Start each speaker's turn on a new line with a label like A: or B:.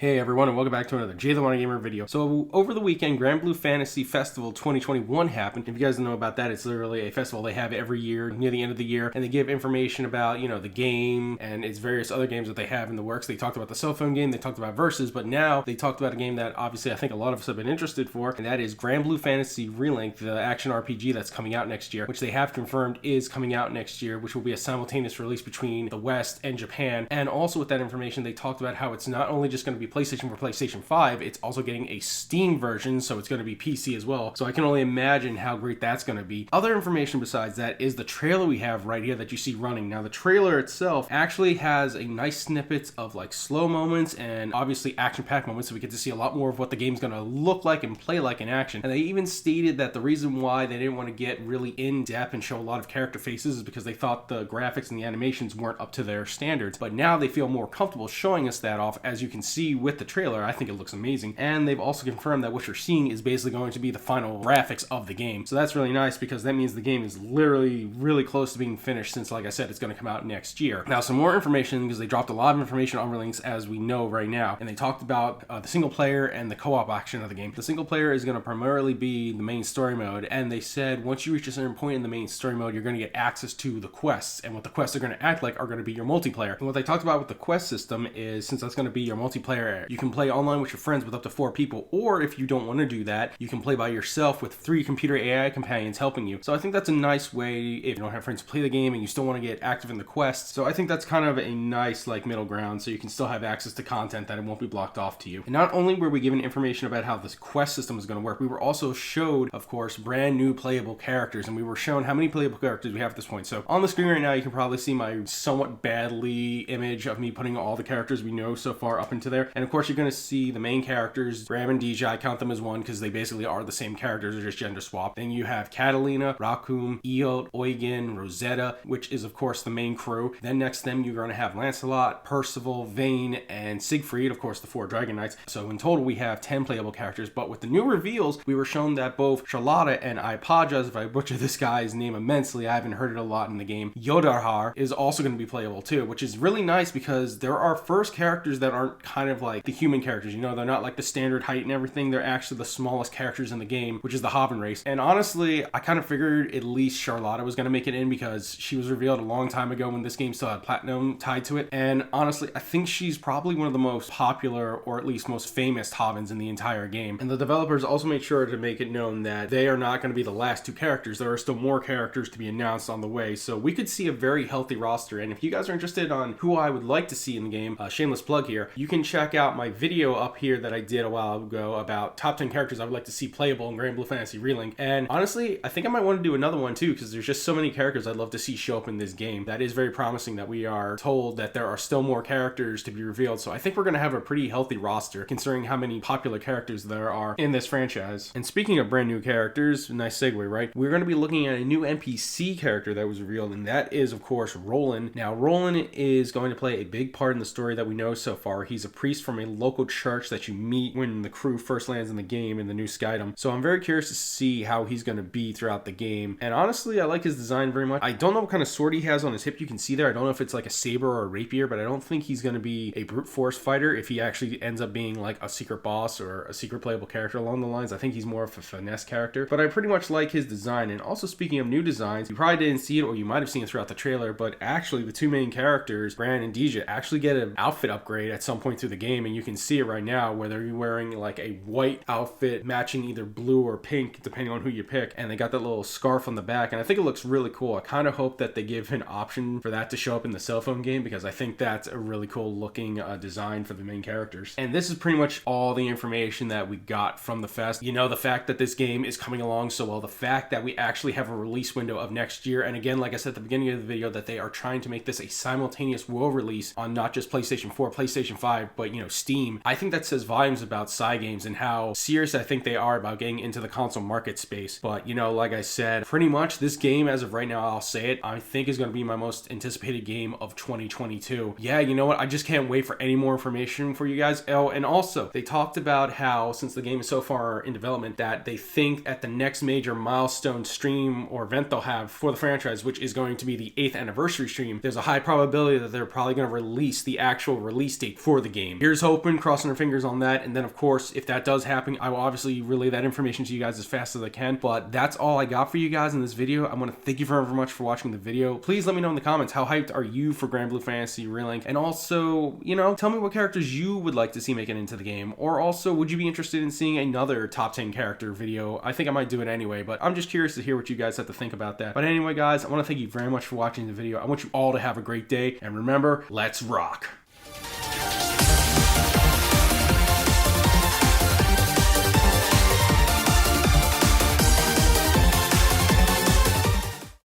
A: Hey everyone, and welcome back to another Jay the Wanna Gamer video. So over the weekend, GranBlue Fantasy Festival 2021 happened. If you guys don't know about that, it's literally a festival they have every year near the end of the year, and they give information about, the game and its various other games that they have in the works. They talked about the cell phone game, they talked about Versus, but now they talked about a game that obviously I think a lot of us have been interested for, and that is GranBlue Fantasy Relink, the action RPG that's coming out next year, which they have confirmed is coming out next year, which will be a simultaneous release between the West and Japan. And also with that information, they talked about how it's not only just going to be PlayStation for PlayStation 5, it's also getting a Steam version, so it's going to be PC as well. So I can only imagine how great that's going to be. Other information besides that is the trailer we have right here that you see running. Now the trailer itself actually has a nice snippets of like slow moments and obviously action-packed moments, so we get to see a lot more of what the game's going to look like and play like in action. And they even stated that the reason why they didn't want to get really in-depth and show a lot of character faces is because they thought the graphics and the animations weren't up to their standards. But now they feel more comfortable showing us that off. As you can see with the trailer, I think it looks amazing. And they've also confirmed that what you're seeing is basically going to be the final graphics of the game. So that's really nice because that means the game is literally really close to being finished since, like I said, it's going to come out next year. Now, some more information, because they dropped a lot of information on Relinks as we know right now. And they talked about the single player and the co-op action of the game. The single player is going to primarily be the main story mode. And they said once you reach a certain point in the main story mode, you're going to get access to the quests. And what the quests are going to act like are going to be your multiplayer. And what they talked about with the quest system is since that's going to be your multiplayer, you can play online with your friends with up to 4 people, or if you don't want to do that, you can play by yourself with 3 computer AI companions helping you. So I think that's a nice way if you don't have friends to play the game and you still want to get active in the quests. So I think that's kind of a nice middle ground, so you can still have access to content that it won't be blocked off to you. And not only were we given information about how this quest system is going to work, we were also showed, of course, brand new playable characters, and we were shown how many playable characters we have at this point. So on the screen right now, you can probably see my somewhat badly image of me putting all the characters we know so far up into there. And of course, you're going to see the main characters, Graham and DJ. I count them as one because they basically are the same characters, they're just gender swapped. Then you have Catalina, Rakum, Eot, Eugen, Rosetta, which is of course the main crew. Then next to them you're going to have Lancelot, Percival, Vayne, and Siegfried, of course the 4 Dragon Knights. So in total we have 10 playable characters, but with the new reveals we were shown that both Charlotta, and I apologize if I butcher this guy's name immensely, I haven't heard it a lot in the game, Yodarhar is also going to be playable too, which is really nice because there are first characters that aren't kind of like the human characters, they're not like the standard height and everything. They're actually the smallest characters in the game, which is the Hobbin race. And honestly, I kind of figured at least Charlotta was going to make it in because she was revealed a long time ago when this game still had platinum tied to it. And honestly, I think she's probably one of the most popular, or at least most famous Hobbins in the entire game. And the developers also made sure to make it known that they are not going to be the last 2 characters. There are still more characters to be announced on the way. So we could see a very healthy roster. And if you guys are interested on who I would like to see in the game, shameless plug here, you can check out my video up here that I did a while ago about top 10 characters I would like to see playable in GranBlue Fantasy Relink. And honestly, I think I might want to do another one too, because there's just so many characters I'd love to see show up in this game. That is very promising that we are told that there are still more characters to be revealed. So I think we're going to have a pretty healthy roster considering how many popular characters there are in this franchise. And speaking of brand new characters, nice segue, right? We're going to be looking at a new NPC character that was revealed, and that is of course Roland. Now Roland is going to play a big part in the story that we know so far. He's a priest from a local church that you meet when the crew first lands in the game in the new Skydom. So I'm very curious to see how he's going to be throughout the game. And honestly, I like his design very much. I don't know what kind of sword he has on his hip. You can see there. I don't know if it's like a saber or a rapier, but I don't think he's going to be a brute force fighter if he actually ends up being like a secret boss or a secret playable character along the lines. I think he's more of a finesse character, but I pretty much like his design. And also speaking of new designs, you probably didn't see it or you might have seen it throughout the trailer, but actually the 2 main characters, Bran and Deja, actually get an outfit upgrade at some point through the game, and you can see it right now where they're wearing like a white outfit matching either blue or pink depending on who you pick, and they got that little scarf on the back, and I think it looks really cool. I kind of hope that they give an option for that to show up in the cell phone game because I think that's a really cool looking design for the main characters. And this is pretty much all the information that we got from the fest. The fact that this game is coming along so well, the fact that we actually have a release window of next year, and again, like I said at the beginning of the video, that they are trying to make this a simultaneous world release on not just PlayStation 4, PlayStation 5, but Steam. I think that says volumes about Cygames and how serious I think they are about getting into the console market space. But like I said, pretty much this game as of right now, I'll say it, I think is going to be my most anticipated game of 2022. Yeah, you know what? I just can't wait for any more information for you guys. Oh, and also they talked about how since the game is so far in development that they think at the next major milestone stream or event they'll have for the franchise, which is going to be the 8th anniversary stream, there's a high probability that they're probably going to release the actual release date for the game. here's hoping, crossing our fingers on that. And then, of course, if that does happen, I will obviously relay that information to you guys as fast as I can. But that's all I got for you guys in this video. I want to thank you very much for watching the video. Please let me know in the comments, how hyped are you for GranBlue Fantasy Relink? And also, you know, tell me what characters you would like to see make it into the game. Or also, would you be interested in seeing another top 10 character video? I think I might do it anyway, but I'm just curious to hear what you guys have to think about that. But anyway, guys, I want to thank you very much for watching the video. I want you all to have a great day. And remember, let's rock.